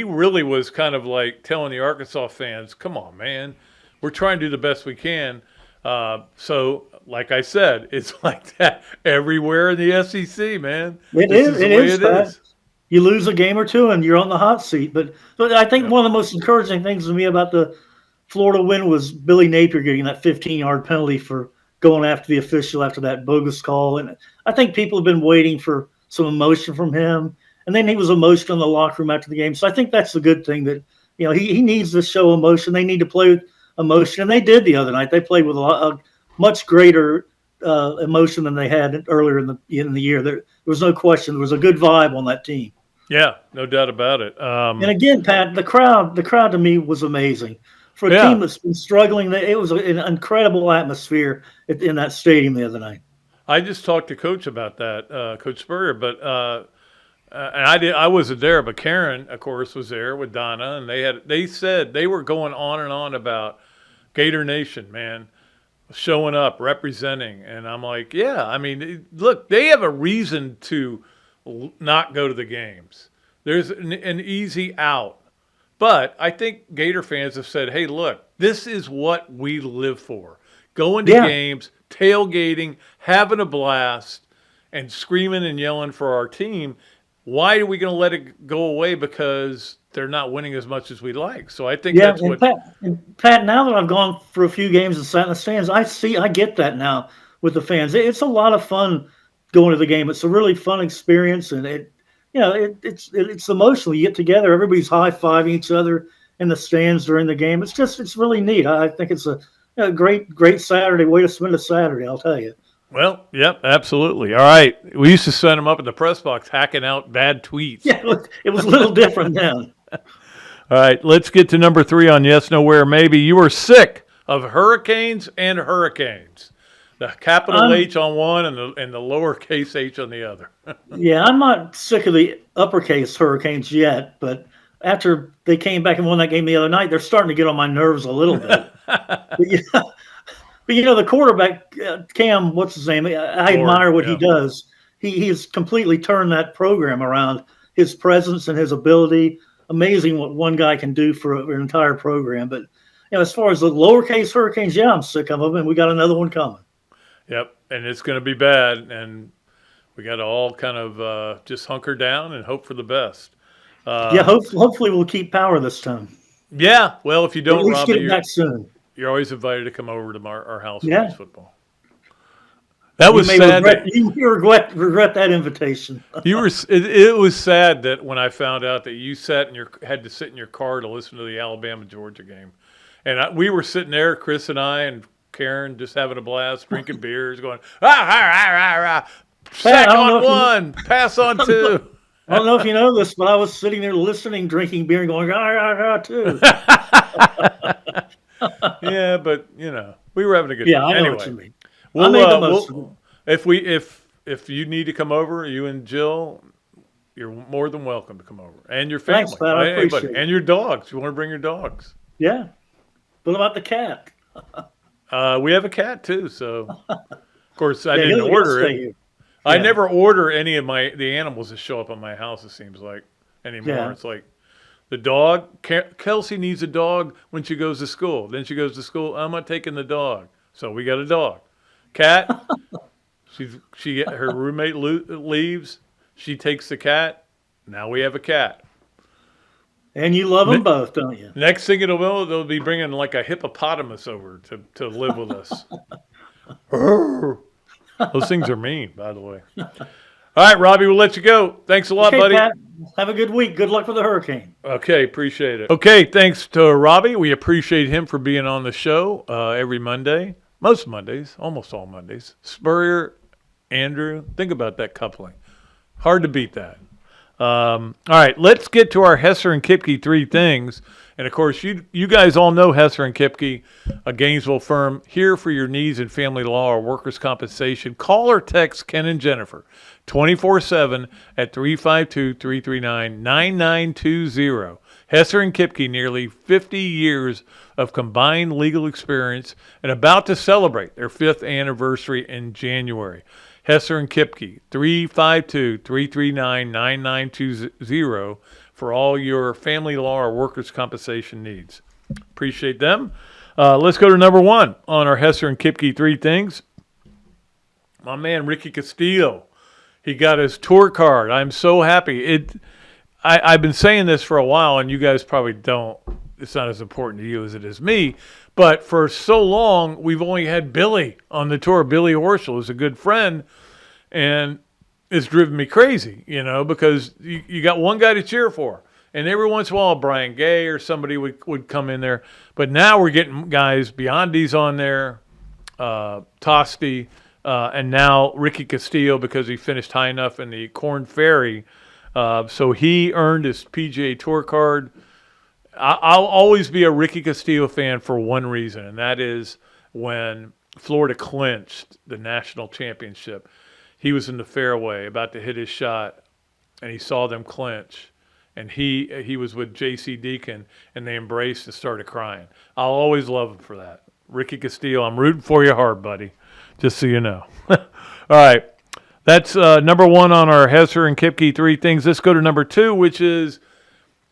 really was kind of like telling the Arkansas fans, "Come on, man, we're trying to do the best we can." So, like I said, it's like that everywhere in the SEC, man. It is. You lose a game or two, and you're on the hot seat. But I think one of the most encouraging things to me about the Florida win was Billy Napier getting that 15-yard penalty for going after the official after that bogus call. And I think people have been waiting for some emotion from him. And then he was emotional in the locker room after the game. So I think that's the good thing that, he needs to show emotion. They need to play with emotion. And they did the other night. They played with a much greater emotion than they had earlier in the year. There was no question. There was a good vibe on that team. Yeah, no doubt about it. And again, Pat, the crowd to me was amazing. For a team that's been struggling, it was an incredible atmosphere in that stadium the other night. I just talked to Coach about that, Coach Spurrier, but and I wasn't there, but Karen, of course, was there with Donna, and they said they were going on and on about Gator Nation, man, showing up, representing, and I'm like, yeah, I mean, look, they have a reason to not go to the games. There's an easy out. But I think Gator fans have said, hey, look, this is what we live for. Going to games, tailgating, having a blast, and screaming and yelling for our team. Why are we going to let it go away because they're not winning as much as we like? So I think that's what. Pat, now that I've gone for a few games and sat in the stands, I get that now with the fans. It's a lot of fun going to the game. It's a really fun experience, and it's emotional. You get together, everybody's high-fiving each other in the stands during the game. It's really neat. I think it's a great Saturday way to spend a Saturday, I'll tell you. Well, yep, absolutely. All right. We used to send them up in the press box hacking out bad tweets. Yeah, it was a little different then. All right, let's get to number 3 on Yes, No, Where, Maybe. You were sick of hurricanes and hurricanes. The capital H on one and the lowercase h on the other. Yeah, I'm not sick of the uppercase hurricanes yet, but after they came back and won that game the other night, they're starting to get on my nerves a little bit. But the quarterback, Cam, what's his name? I admire what he does. He's completely turned that program around. His presence and his ability, amazing what one guy can do for an entire program. But as far as the lowercase hurricanes, I'm sick of them, and we got another one coming. Yep, and it's going to be bad, and we got to all kind of just hunker down and hope for the best. Hopefully we'll keep power this time. Yeah, well, if you don't, at least Robbie, get it back soon. You're always invited to come over to our house and watch football. That was sad. You regret that invitation. It was sad that when I found out that you had to sit in your car to listen to the Alabama-Georgia game, and we were sitting there, Chris and I and Karen, just having a blast, drinking beers, going sack on one, pass on two. I don't know if you know this, but I was sitting there listening, drinking beer, and going too. Yeah, but we were having a good time. Yeah, I know anyway, what you mean. I made the most of it. If you need to come over, you and Jill, you're more than welcome to come over, and your family. Thanks, Pat, I appreciate it. And your dogs. You want to bring your dogs? Yeah. What about the cat? We have a cat too, so of course I didn't order it. Yeah. I never order any of the animals that show up on my house. It seems like anymore. Yeah. It's like the dog. Kelsey needs a dog when she goes to school. Then she goes to school. I'm not taking the dog, so we got a dog. Cat. Her roommate leaves. She takes the cat. Now we have a cat. And you love them both, don't you? Next thing they'll be bringing like a hippopotamus over to live with us. Those things are mean, by the way. All right, Robbie, we'll let you go. Thanks a lot, buddy. Pat, have a good week. Good luck with the hurricane. Okay, appreciate it. Okay, thanks to Robbie. We appreciate him for being on the show every Monday. Most Mondays, almost all Mondays. Spurrier, Andrew, think about that coupling. Hard to beat that. All right, let's get to our Hesser and Kipke 3 things. And, of course, you guys all know Hesser and Kipke, a Gainesville firm, here for your needs in family law or workers' compensation. Call or text Ken and Jennifer 24/7 at 352-339-9920. Hesser and Kipke, nearly 50 years of combined legal experience and about to celebrate their 5th anniversary in January. Hesser and Kipke, 352-339-9920 for all your family law or workers' compensation needs. Appreciate them. Let's go to number 1 on our Hesser and Kipke 3 things. My man, Ricky Castillo. He got his tour card. I'm so happy. I've been saying this for a while, and you guys probably don't. It's not as important to you as it is me. But for so long, we've only had Billy on the tour. Billy Horschel is a good friend, and it's driven me crazy, because you got one guy to cheer for. And every once in a while, Brian Gay or somebody would come in there. But now we're getting guys, Biondi's on there, Tosti, and now Ricky Castillo because he finished high enough in the Corn Ferry. So he earned his PGA Tour card. I'll always be a Ricky Castillo fan for one reason, and that is when Florida clinched the national championship. He was in the fairway about to hit his shot, and he saw them clinch. And he was with J.C. Deacon, and they embraced and started crying. I'll always love him for that. Ricky Castillo, I'm rooting for you hard, buddy, just so you know. All right. That's number one on our Hesser and Kipke 3 things. Let's go to number 2, which is,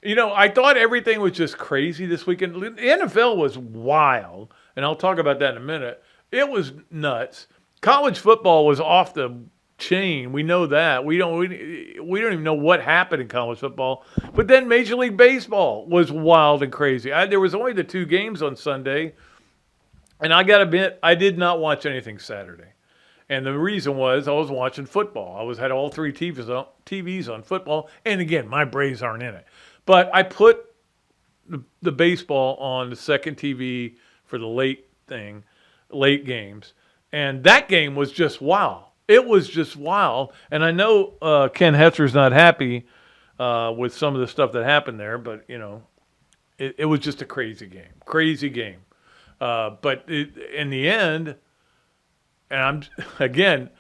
I thought everything was just crazy this weekend. The NFL was wild, and I'll talk about that in a minute. It was nuts. College football was off the chain. We know that. We don't even know what happened in college football. But then Major League Baseball was wild and crazy. There was only the 2 games on Sunday, and I got to admit, I did not watch anything Saturday. And the reason was I was watching football. had all 3 TVs on football. And again, my Braves aren't in it. But I put the baseball on the second TV for the late games. And that game was just wild. It was just wild. And I know Ken Hesser's not happy with some of the stuff that happened there. But, it was just a crazy game. Crazy game. But in the end... And Ken,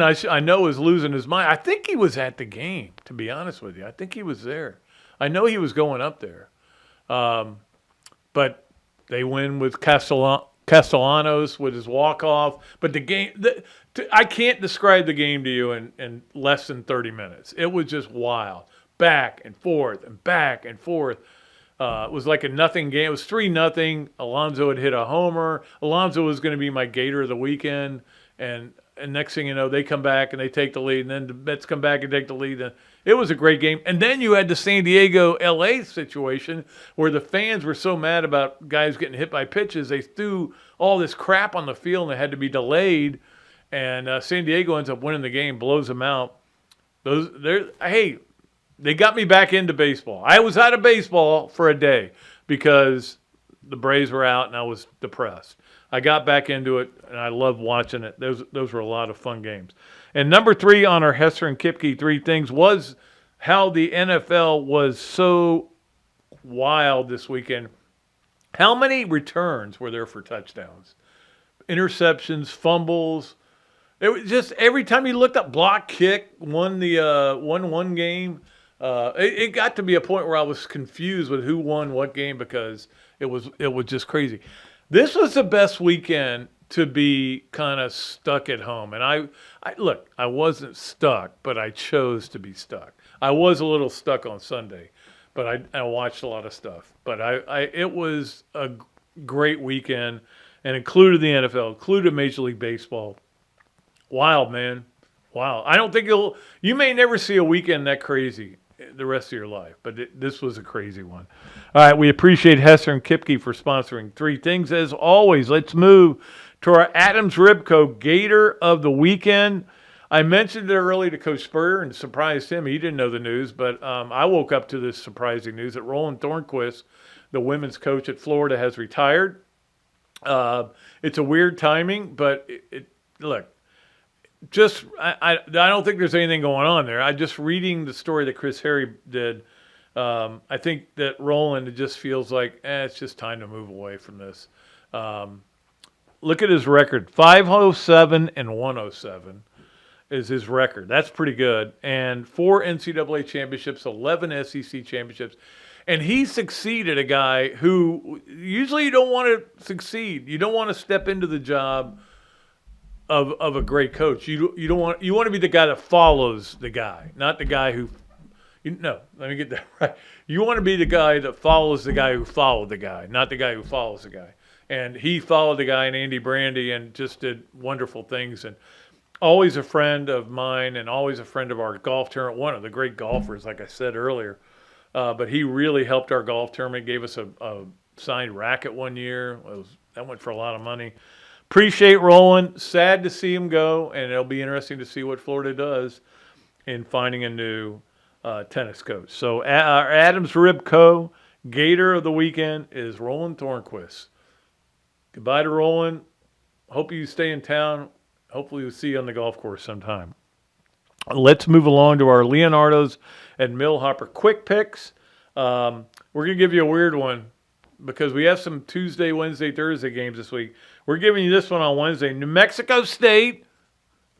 I know, is losing his mind. I think he was at the game, to be honest with you. I think he was there. I know he was going up there. But they win with Castellanos with his walk-off. But the game, I can't describe the game to you in less than 30 minutes. It was just wild. Back and forth and back and forth. It was like a nothing game. It was 3-0. Alonso had hit a homer. Alonso was going to be my Gator of the weekend. And next thing you know, they come back and they take the lead. And then the Mets come back and take the lead. And it was a great game. And then you had the San Diego-LA situation where the fans were so mad about guys getting hit by pitches. They threw all this crap on the field and it had to be delayed. And San Diego ends up winning the game, blows them out. They got me back into baseball. I was out of baseball for a day because the Braves were out and I was depressed. I got back into it, and I loved watching it. Those were a lot of fun games. And number 3 on our Hesser and Kipke 3 things was how the NFL was so wild this weekend. How many returns were there for touchdowns? Interceptions, fumbles. It was just every time you looked up, block kick, won one game. It got to be a point where I was confused with who won what game because it was just crazy. This was the best weekend to be kind of stuck at home. And I wasn't stuck, but I chose to be stuck. I was a little stuck on Sunday, but I watched a lot of stuff. But it was a great weekend and included the NFL, included Major League Baseball. Wild, man. Wow. I don't think you may never see a weekend that crazy the rest of your life, but this was a crazy one. All right, we appreciate Hesser and Kipke for sponsoring 3 things. As always, let's move to our Adams Ribco Gator of the weekend. I mentioned it early to Coach Spurrier and surprised him. He didn't know the news, but I woke up to this surprising news that Roland Thornquist, the women's coach at Florida, has retired. It's a weird timing, but look, I don't think there's anything going on there. I just reading the story that Chris Harry did. I think that Roland, it just feels like it's just time to move away from this. Look at his record: 507 and 107 is his record. That's pretty good. And 4 NCAA championships, 11 SEC championships. And he succeeded a guy who usually you don't want to succeed. You don't want to step into the job of a great coach. You want to be the guy that follows the guy, not the guy who let me get that right. You want to be the guy that follows the guy who followed the guy, not the guy who follows the guy. And he followed the guy in Andy Brandy and just did wonderful things, and always a friend of mine and always a friend of our golf tournament, one of the great golfers, like I said earlier. But he really helped our golf tournament, gave us a signed racket one year. That went for a lot of money. Appreciate Roland. Sad to see him go, and it'll be interesting to see what Florida does in finding a new tennis coach. So our Adams Ribco Gator of the weekend is Roland Thornquist. Goodbye to Roland. Hope you stay in town. Hopefully we'll see you on the golf course sometime. Let's move along to our Leonardo's and Millhopper quick picks. We're going to give you a weird one because we have some Tuesday, Wednesday, Thursday games this week. We're giving you this one on Wednesday. New Mexico State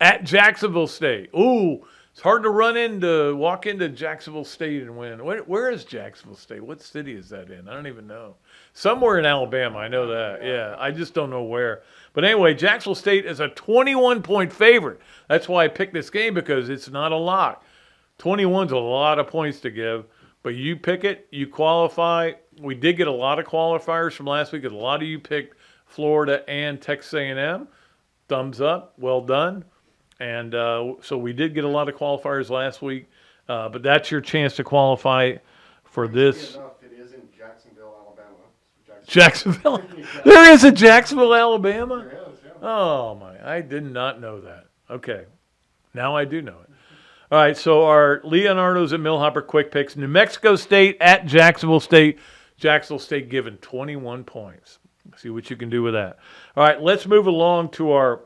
at Jacksonville State. Ooh, it's hard to walk into Jacksonville State and win. Where is Jacksonville State? What city is that in? I don't even know. Somewhere in Alabama, I know that. Yeah, I just don't know where. But anyway, Jacksonville State is a 21-point favorite. That's why I picked this game, because it's not a lock. 21's a lot of points to give, but you pick it, you qualify. We did get a lot of qualifiers from last week. A lot of you picked Florida and Texas A&M. Thumbs up, well done. And so we did get a lot of qualifiers last week, but that's your chance to qualify for this. It is in Jacksonville, Alabama. Jacksonville? There is a Jacksonville, Alabama? There is, yeah. Oh, my. I did not know that. Okay. Now I do know it. All right, so our Leonardo's at Millhopper quick picks. New Mexico State at Jacksonville State. Jacksonville State given 21 points. See what you can do with that. All right, let's move along to our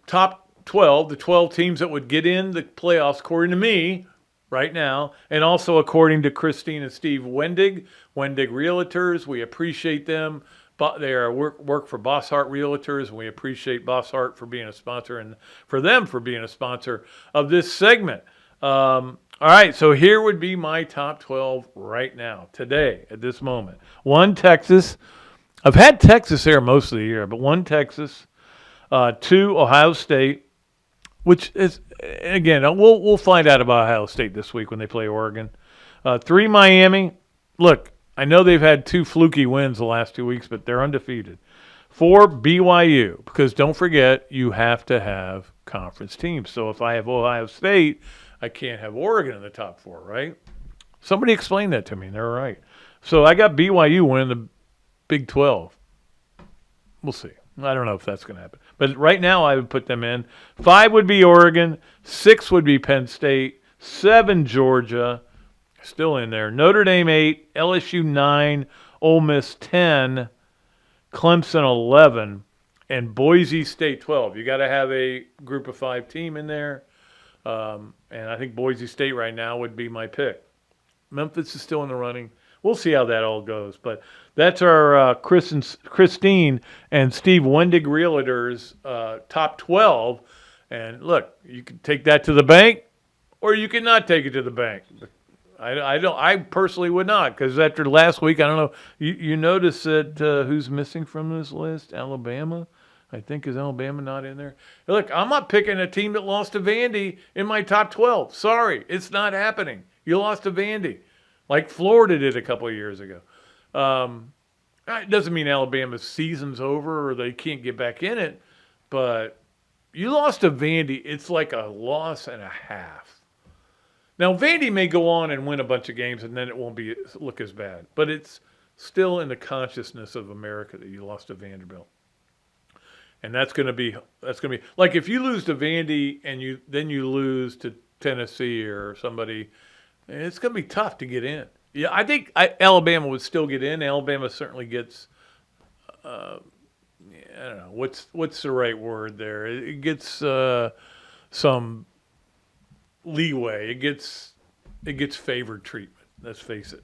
top 12, the 12 teams that would get in the playoffs, according to me right now, and also according to Christine and Steve Wendig Realtors. We appreciate them. But they are work for Boss Hart Realtors, and we appreciate Boss Hart for being a sponsor and for them for being a sponsor of this segment. All right, so here would be my top 12 right now, today, at this moment. 1, Texas. I've had Texas there most of the year, but 1, Texas. 2, Ohio State, which is, again, we'll find out about Ohio State this week when they play Oregon. 3, Miami. Look, I know they've had 2 fluky wins the last 2 weeks, but they're undefeated. 4, BYU, because don't forget, you have to have conference teams. So if I have Ohio State, I can't have Oregon in the top 4, right? Somebody explained that to me, and they're right. So I got BYU winning the Big 12. We'll see. I don't know if that's going to happen. But right now, I would put them in. 5 would be Oregon. 6 would be Penn State. 7, Georgia. Still in there. Notre Dame 8, LSU 9, Ole Miss 10, Clemson 11, and Boise State 12. You got to have a group of 5 team in there. And I think Boise State right now would be my pick. Memphis is still in the running. We'll see how that all goes. But that's our Christine and Steve Wendig Realtors top 12. And look, you can take that to the bank, or you can not take it to the bank. I personally would not, because after last week, I don't know. You notice that who's missing from this list? Alabama. I think, is Alabama not in there? Look, I'm not picking a team that lost to Vandy in my top 12. Sorry, it's not happening. You lost to Vandy, like Florida did a couple of years ago. It doesn't mean Alabama's season's over or they can't get back in it, but you lost to Vandy. It's like a loss and a half. Now, Vandy may go on and win a bunch of games, and then it won't look as bad. But it's still in the consciousness of America that you lost to Vanderbilt. And that's going to be like if you lose to Vandy and then you lose to Tennessee or somebody, it's going to be tough to get in. Yeah, I think Alabama would still get in. Alabama certainly gets, I don't know, what's the right word there? It gets some leeway. It gets favored treatment. Let's face it.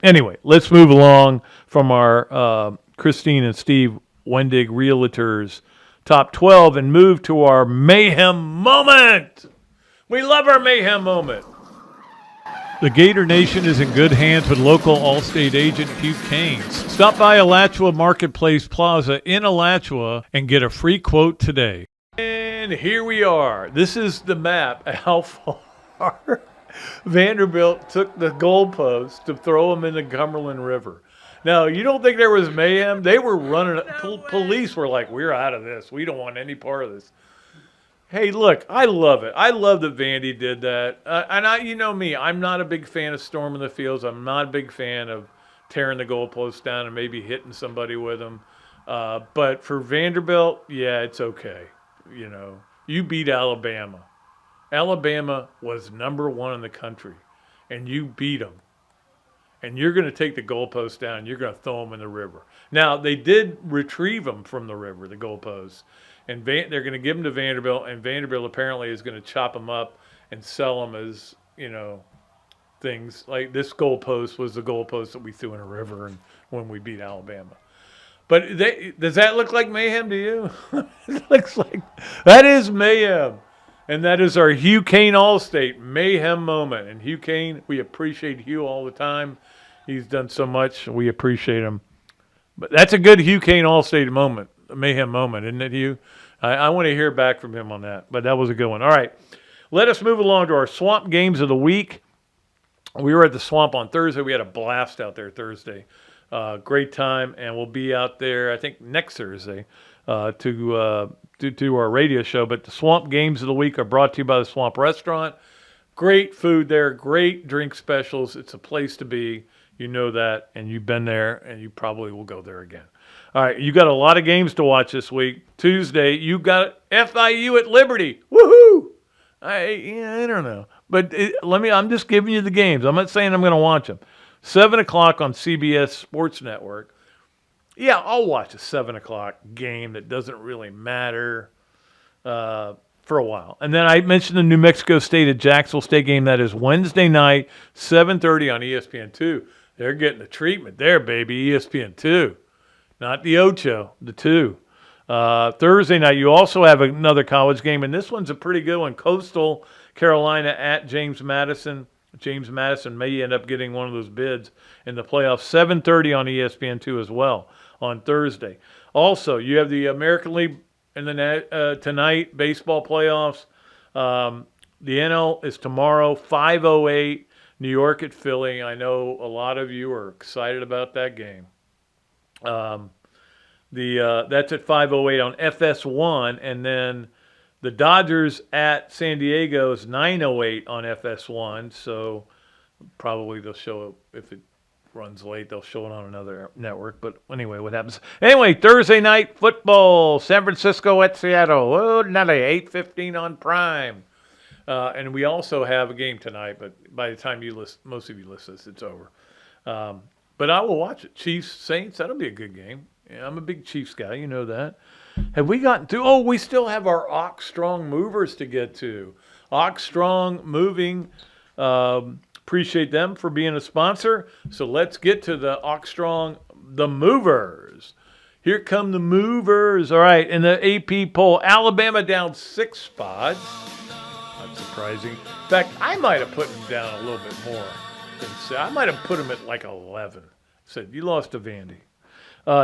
Anyway, let's move along from our Christine and Steve Wendig Realtors top 12 and move to our Mayhem moment. We love our Mayhem moment. The Gator Nation is in good hands with local Allstate agent Hugh Cain. Stop by Alachua Marketplace Plaza in Alachua and get a free quote today. And here we are. This is the map of how far Vanderbilt took the goalpost to throw them in the Cumberland River. Now, you don't think there was mayhem? They were running. Police were like, we're out of this. We don't want any part of this. Hey, look, I love it. I love that Vandy did that. And you know me, I'm not a big fan of storming the fields. I'm not a big fan of tearing the goalposts down and maybe hitting somebody with them. But for Vanderbilt, yeah, it's okay. You know, you beat Alabama. Alabama was number 1 in the country, and you beat them. And you're going to take the goalposts down, and you're going to throw them in the river. Now, they did retrieve them from the river, the goalposts, and they're going to give them to Vanderbilt, and Vanderbilt apparently is going to chop them up and sell them as, things. Like this goalpost was the goalpost that we threw in a river and when we beat Alabama. But does that look like mayhem to you? It looks like that is mayhem. And that is our Hugh Cain Allstate mayhem moment. And Hugh Cain, we appreciate Hugh all the time. He's done so much. We appreciate him. But that's a good Hugh Cain Allstate moment, a mayhem moment, isn't it, Hugh? I want to hear back from him on that. But that was a good one. All right. Let us move along to our Swamp Games of the Week. We were at the Swamp on Thursday. We had a blast out there Thursday. Great time, and we'll be out there, I think, next Thursday to do our radio show. But the Swamp Games of the Week are brought to you by the Swamp Restaurant. Great food there, great drink specials. It's a place to be. You know that, and you've been there, and you probably will go there again. All right, you got a lot of games to watch this week. Tuesday, you got FIU at Liberty. Woohoo! I don't know. But I'm just giving you the games. I'm not saying I'm going to watch them. 7 o'clock on CBS Sports Network. Yeah, I'll watch a 7 o'clock game that doesn't really matter for a while. And then I mentioned the New Mexico State at Jacksonville State game. That is Wednesday night, 7:30 on ESPN2. They're getting the treatment there, baby, ESPN2. Not the Ocho, the 2. Thursday night, you also have another college game, and this one's a pretty good one. Coastal Carolina at James Madison. James Madison may end up getting one of those bids in the playoffs. 7:30 on ESPN2 as well on Thursday. Also, you have the American League in the tonight baseball playoffs. The NL is tomorrow, 5:08, New York at Philly. I know a lot of you are excited about that game. That's at 5:08 on FS1, and then the Dodgers at San Diego is 9:08 on FS1, so probably they'll show it, if it runs late, they'll show it on another network. But anyway, what happens? Anyway, Thursday night football, San Francisco at Seattle. Oh, not 8:15 on Prime. And we also have a game tonight, but by the time most of you listen to this, it's over. But I will watch it. Chiefs, Saints, that'll be a good game. Yeah, I'm a big Chiefs guy, you know that. Have we gotten through? Oh, we still have our Ox Strong movers to get to. Ox Strong Moving. Appreciate them for being a sponsor. So let's get to the Ox Strong, the movers. Here come the movers. All right, in the AP poll, Alabama down 6 spots. Not surprising. In fact, I might have put them down a little bit more. I might have put them at like 11. Said, you lost to Vandy.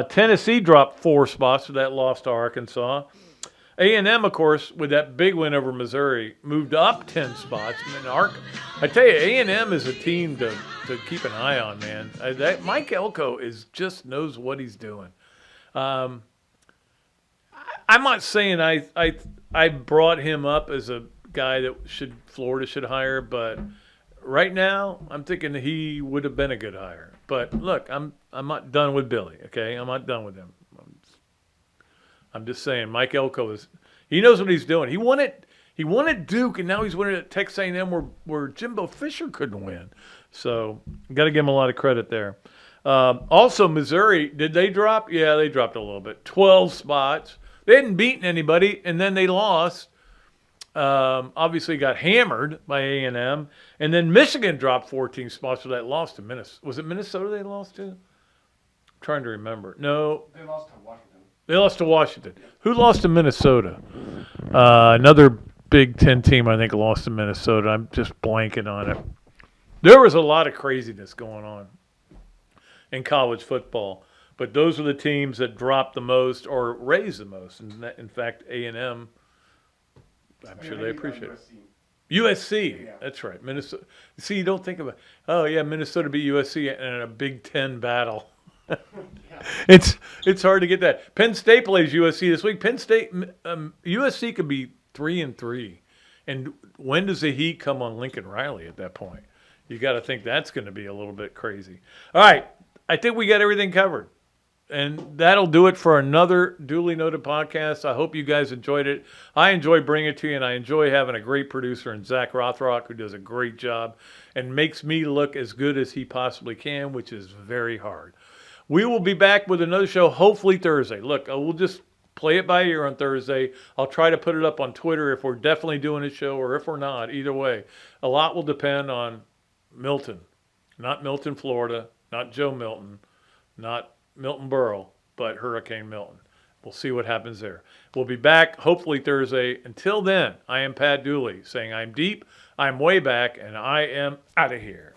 Tennessee dropped 4 spots with that loss to Arkansas. A&M, of course, with that big win over Missouri, moved up 10 spots. I tell you, A&M is a team to keep an eye on, man. Mike Elko just knows what he's doing. I'm not saying I brought him up as a guy that Florida should hire, but right now I'm thinking he would have been a good hire. But look, I'm not done with Billy, okay? I'm not done with him. I'm just saying, Mike Elko he knows what he's doing. He won at Duke, and now he's winning at Texas A&M where Jimbo Fisher couldn't win. So got to give him a lot of credit there. Also, Missouri, did they drop? Yeah, they dropped a little bit. 12 spots. They hadn't beaten anybody, and then they lost. Obviously got hammered by A&M. And then Michigan dropped 14 spots for that loss to Minnesota. Was it Minnesota they lost to? I'm trying to remember. No. They lost to Washington. They lost to Washington. Who lost to Minnesota? Another Big Ten team, I think, lost to Minnesota. I'm just blanking on it. There was a lot of craziness going on in college football. But those are the teams that dropped the most or raised the most. In fact, A&M, I'm sure they appreciate it. USC, yeah. That's right. Minnesota. See, you don't think about, Minnesota beat USC in a Big Ten battle. Yeah. It's hard to get that. Penn State plays USC this week. USC could be 3-3. And when does the heat come on Lincoln Riley at that point? You got to think that's going to be a little bit crazy. All right, I think we got everything covered. And that'll do it for another Duly Noted podcast. I hope you guys enjoyed it. I enjoy bringing it to you, and I enjoy having a great producer in Zach Rothrock, who does a great job and makes me look as good as he possibly can, which is very hard. We will be back with another show, hopefully Thursday. Look, we'll just play it by ear on Thursday. I'll try to put it up on Twitter if we're definitely doing a show or if we're not. Either way, a lot will depend on Milton. Not Milton, Florida, not Joe Milton, not Milton Berle, but Hurricane Milton. We'll see what happens there. We'll be back hopefully Thursday. Until then, I am Pat Dooley saying I'm deep, I'm way back, and I am out of here.